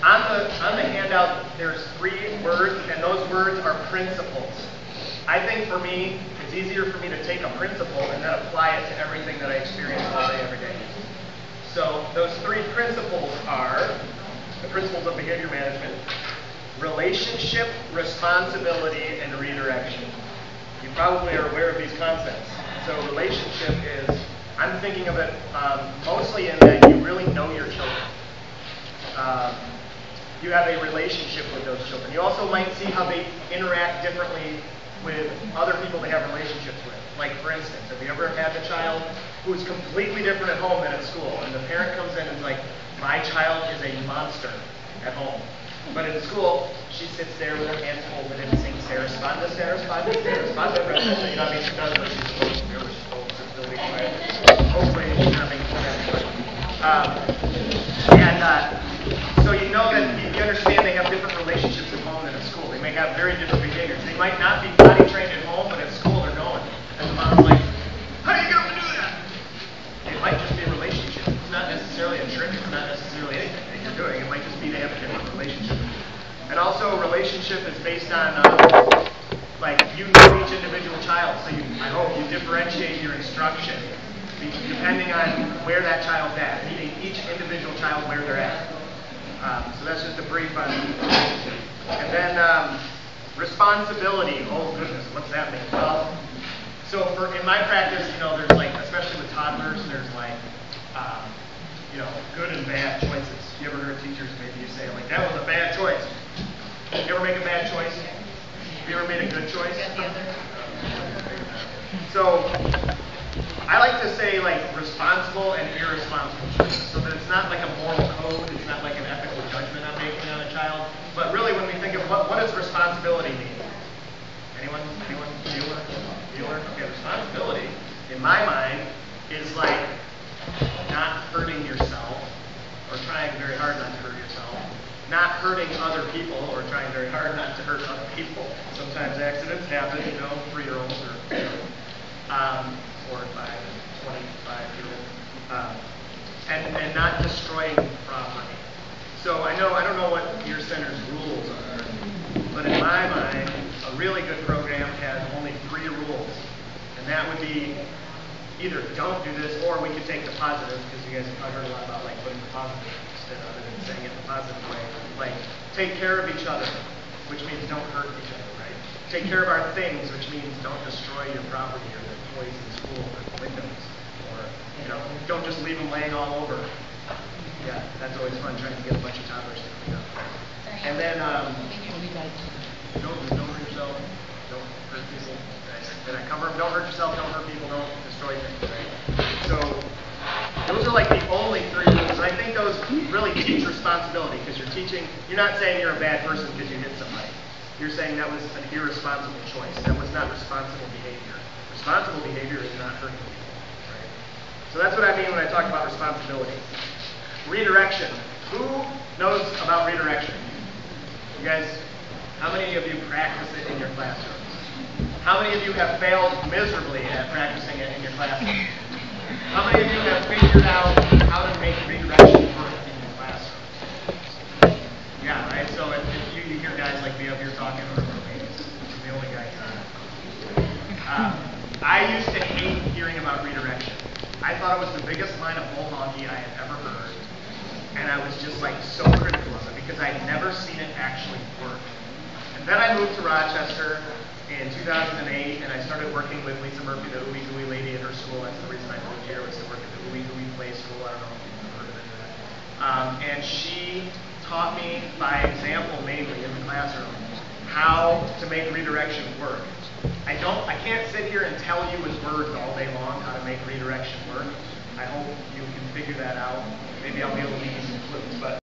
on the handout, there's 3 words, and those words are principles. I think for me, it's easier for me to take a principle and then apply it to everything that I experience all day, every day. So those 3 principles are the principles of behavior management: relationship, responsibility, and redirection. You probably are aware of these concepts. So relationship is, I'm thinking of it mostly in that you really know your children. You have a relationship with those children. You also might see how they interact differently with other people they have relationships with. Like, for instance, have you ever had a child who is completely different at home than at school, and the parent comes in and is like, my child is a monster at home, but in school, she sits there with her hands folded and sings Sarah Sponda, Sarah Sponda, Sarah Sponda. You know, I mean, she does what she's supposed to do, or she's supposed to still be quiet. Hopefully, she's not making fun of anybody. So you know that you understand they have different relationships at home than at school. They may have very different behaviors. They might not be potty trained at home, but at school they're knowing. And the mom's like, how do you get them to do that? It might just be a relationship. It's not necessarily a trick. It's not necessarily anything that you're doing. It might just be they have a different relationship. And also, a relationship is based on, like, you know each individual child. So I hope you differentiate your instruction depending on where that child's at, meeting each individual child where they're at. So that's just a brief on relationship. And then responsibility. Oh goodness, what's that mean? Well, so in my practice, you know, there's like, especially with toddlers, there's like, you know, good and bad choices. You ever heard teachers maybe you say like, that was a bad choice? You ever make a bad choice? Have you ever made a good choice? So I like to say like responsible and irresponsible choices, so that it's not like a moral code, it's not like an ethical judgment I'm making on a child, but really when we think of what does responsibility mean? Anyone? Bueller? Okay, responsibility, in my mind, is like not hurting yourself, or trying very hard not to hurt yourself, not hurting other people, or trying very hard not to hurt other people. Sometimes accidents happen, you know, 3-year-olds or, you know, 4 and 5 and 25-year-old, and not destroying property. So I don't know what your center's rules are, but in my mind, a really good program has only 3 rules, and that would be either don't do this, or we could take the positive, because you guys have heard a lot about like putting the positive instead of it and saying it the positive way. Like, take care of each other, which means don't hurt each other, right? Take care of our things, which means don't destroy your property or the toys in school or the windows, or, you know, don't just leave them laying all over. Yeah, that's always fun trying to get a bunch of toddlers to clean up. And then, don't hurt yourself, don't hurt people. Did I cover them? Don't hurt yourself, don't hurt people, don't destroy things, right? So, those are like the only 3 rules, and I think those really teach responsibility, because you're not saying you're a bad person because you hit somebody. You're saying that was an irresponsible choice. That was not responsible behavior. Responsible behavior is not hurting people, right? So that's what I mean when I talk about responsibility. Redirection. Who knows about redirection? You guys, how many of you practice it in your classrooms? How many of you have failed miserably at practicing it in your classroom? How many of you have figured out how to make redirection work in your classroom? Yeah, right? So if you hear guys like me up here talking, or maybe I'm the only guy here. I used to hate hearing about redirection. I thought it was the biggest line of bull hockey I had ever heard. And I was just like so critical of it because I had never seen it actually work. And then I moved to Rochester in 2008, and I started working with Lisa Murphy, the Ooey Gooey lady at her school. That's the reason I moved here, was to work at the Ooey Gooey Play School. I don't know if you've heard of any of that. And she taught me by example, mainly in the classroom, how to make redirection work. I can't sit here and tell you with words all day long how to make redirection work. I hope you can figure that out. Maybe I'll be able to give you some clues. But